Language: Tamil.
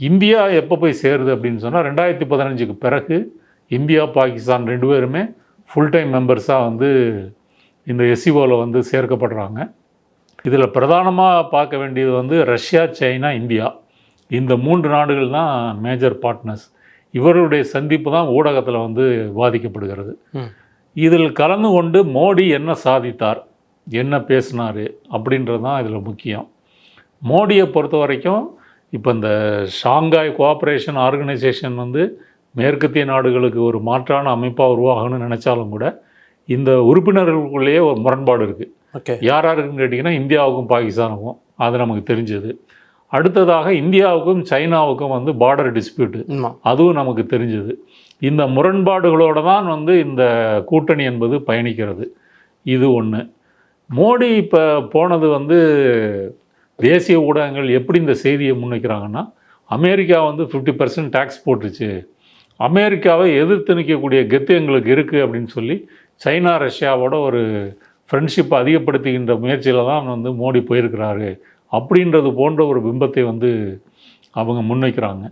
இந்தியா எப்போ போய் சேருது அப்படின்னு சொன்னால் 2015க்கு பிறகு இந்தியா பாகிஸ்தான் 2 பேருமே ஃபுல் டைம் மெம்பர்ஸாக வந்து இந்த எஸ்சிஓவில் வந்து சேர்க்கப்படுறாங்க. இதில் பிரதானமாக பார்க்க வேண்டியது வந்து ரஷ்யா, சைனா, இந்தியா இந்த 3 நாடுகள் தான் மேஜர் பார்ட்னர்ஸ். இவருடைய சந்திப்பு தான் ஊடகத்தில் வந்து விவாதிக்கப்படுகிறது. இதில் கலந்து கொண்டு மோடி என்ன சாதித்தார், என்ன பேசினார் அப்படின்றது தான் இதில் முக்கியம். மோடியை பொறுத்த வரைக்கும் இப்போ இந்த ஷாங்காய் கோஆப்ரேஷன் ஆர்கனைசேஷன் வந்து மேற்கத்திய நாடுகளுக்கு ஒரு மாற்றான அமைப்பாக உருவாகணும்னு நினச்சாலும் கூட இந்த உறுப்பினர்களுக்குள்ளேயே ஒரு முரண்பாடு இருக்குது. யார் யாருக்குன்னு கேட்டிங்கன்னா இந்தியாவுக்கும் பாகிஸ்தானுக்கும் அது நமக்கு தெரிஞ்சது. அடுத்ததாக இந்தியாவுக்கும் சைனாவுக்கும் வந்து பார்டர் டிஸ்பியூட்டு, அதுவும் நமக்கு தெரிஞ்சது. இந்த முரண்பாடுகளோடு தான் வந்து இந்த கூட்டணி என்பது பயணிக்கிறது. இது ஒன்று. மோடி இப்போ போனது வந்து தேசிய ஊடகங்கள் எப்படி இந்த செய்தியை முன்வைக்கிறாங்கன்னா, அமெரிக்கா வந்து 50% டேக்ஸ் போட்டுருச்சு, அமெரிக்காவை எதிர்த்து நிற்கக்கூடிய கெத்து எங்களுக்கு இருக்குது அப்படின்னு சொல்லி சைனா ரஷ்யாவோட ஒரு ஃப்ரெண்ட்ஷிப்பை அதிகப்படுத்துகின்ற முயற்சியில் தான் வந்து மோடி போயிருக்கிறாரு அப்படின்றது போன்ற ஒரு பிம்பத்தை வந்து அவங்க முன்வைக்கிறாங்க.